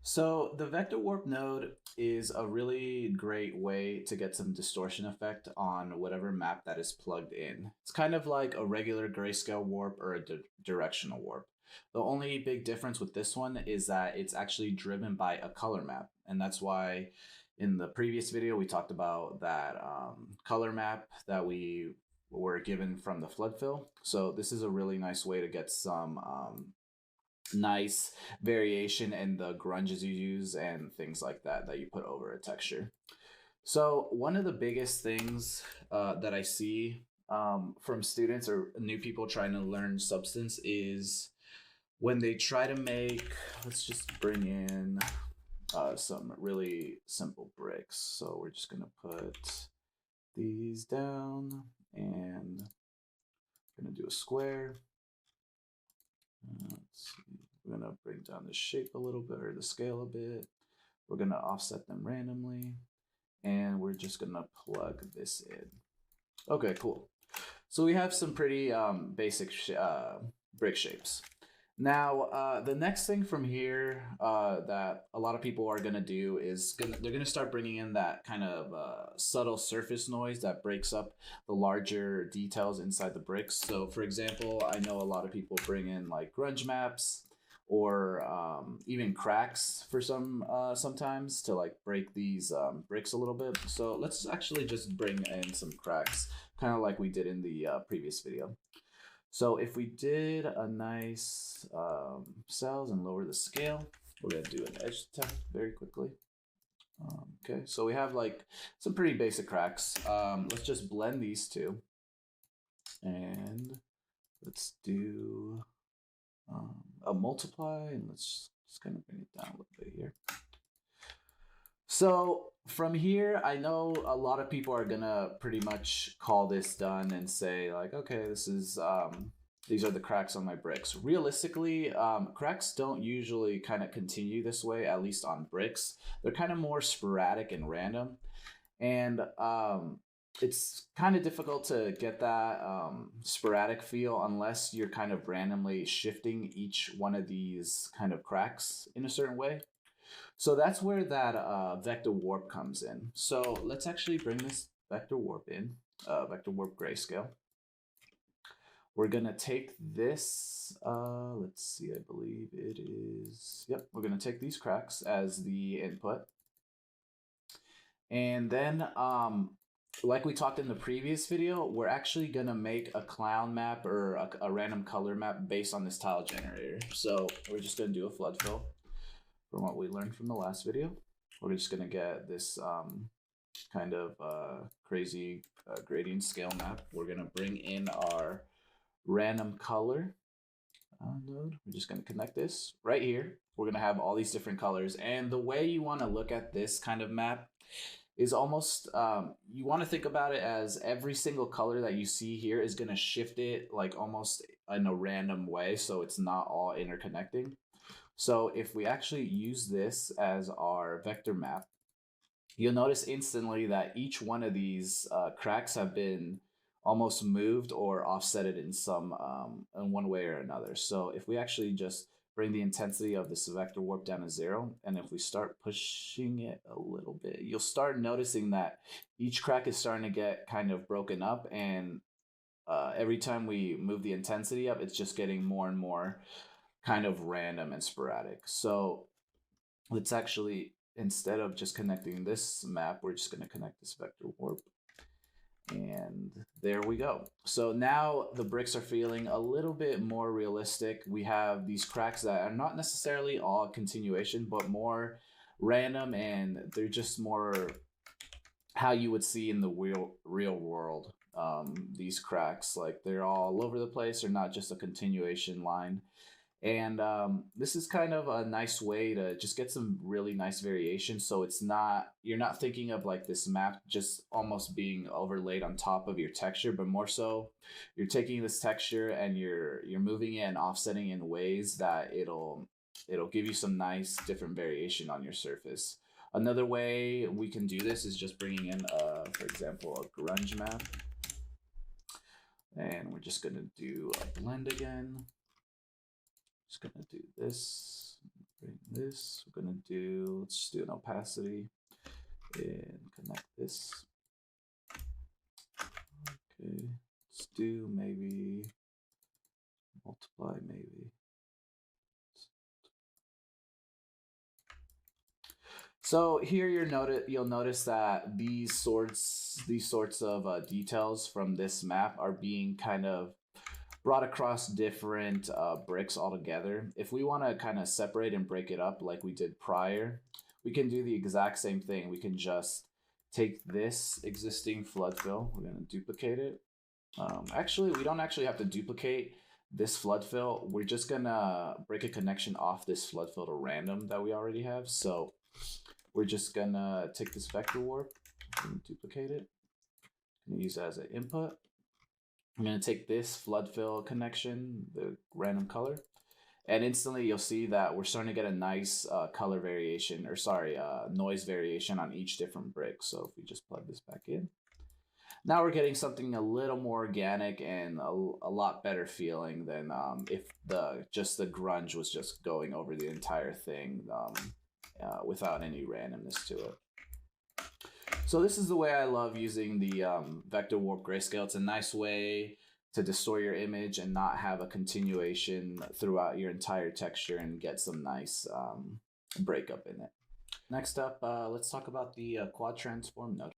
So the vector warp node is a really great way to get some distortion effect on whatever map that is plugged in. It's kind of like a regular grayscale warp or a directional warp. The only big difference with this one is that it's actually driven by a color map. And that's why in the previous video we talked about that color map that we were given from the flood fill. So this is a really nice way to get some nice variation in the grunges you use and things like that that you put over a texture. So one of the biggest things that I see from students or new people trying to learn Substance is when they try to make, let's just bring in some really simple bricks. So we're just gonna put these down and we're gonna do a square. Let's see. We're gonna bring down the shape a little bit or the scale a bit. We're gonna offset them randomly, and we're just gonna plug this in. Okay, cool. So we have some pretty basic brick shapes. Now, the next thing from here that a lot of people are gonna do is they're gonna start bringing in that kind of subtle surface noise that breaks up the larger details inside the bricks. So, for example, I know a lot of people bring in like grunge maps or even cracks for sometimes to like break these bricks a little bit. So let's actually just bring in some cracks, kind of like we did in the previous video. So if we did a nice cells and lower the scale, we're gonna do an edge detect very quickly. Okay, so we have like some pretty basic cracks. Let's just blend these two, and let's do a multiply, and let's just kind of bring it down a little bit here. So from here, I know a lot of people are gonna pretty much call this done and say like, okay, this is these are the cracks on my bricks. Realistically, cracks don't usually kind of continue this way, at least on bricks. They're kind of more sporadic and random, and it's kind of difficult to get that sporadic feel unless you're kind of randomly shifting each one of these kind of cracks in a certain way. So that's where that vector warp comes in. So let's actually bring this vector warp in, vector warp grayscale. We're gonna take this, let's see, I believe it is, yep, we're gonna take these cracks as the input. And then, like we talked in the previous video, we're actually gonna make a clown map or a random color map based on this tile generator. So we're just gonna do a flood fill from what we learned from the last video. We're just gonna get this kind of crazy gradient scale map. We're gonna bring in our random color node. We're just gonna connect this right here. We're gonna have all these different colors. And the way you wanna look at this kind of map is almost, you wanna think about it as every single color that you see here is gonna shift it like almost in a random way. So it's not all interconnecting. So if we actually use this as our vector map, you'll notice instantly that each one of these cracks have been almost moved or offsetted in some in one way or another. So if we actually just bring the intensity of this vector warp down to 0, and if we start pushing it a little bit, you'll start noticing that each crack is starting to get kind of broken up, and every time we move the intensity up, it's just getting more and more kind of random and sporadic. So let's actually, instead of just connecting this map, we're just going to connect this vector warp. And there we go. So now the bricks are feeling a little bit more realistic. We have these cracks that are not necessarily all continuation, but more random, and they're just more how you would see in the real world. These cracks, like they're all over the place. They're not just a continuation line. And this is kind of a nice way to just get some really nice variation. So it's not, you're not thinking of like this map just almost being overlaid on top of your texture, but more so you're taking this texture and you're moving it and offsetting in ways that it'll give you some nice different variation on your surface. Another way we can do this is just bringing in, for example, a grunge map. And we're just going to do a blend again. Just gonna do this, bring this. We're gonna do, let's just do an opacity and connect this. Okay, let's do maybe multiply maybe. So here you'll notice that these sorts of details from this map are being kind of brought across different bricks altogether. If we want to kind of separate and break it up like we did prior, we can do the exact same thing. We can just take this existing flood fill. We're going to duplicate it. Actually, we don't actually have to duplicate this flood fill. We're just going to break a connection off this flood fill to random that we already have. So we're just going to take this vector warp and duplicate it. And use it as an input. I'm going to take this flood fill connection, the random color, and instantly you'll see that we're starting to get a nice color variation, or sorry, noise variation on each different brick. So if we just plug this back in, now we're getting something a little more organic and a lot better feeling than if just the grunge was just going over the entire thing without any randomness to it. So this is the way I love using the vector warp grayscale. It's a nice way to distort your image and not have a continuation throughout your entire texture and get some nice breakup in it. Next up, let's talk about the quad transform node.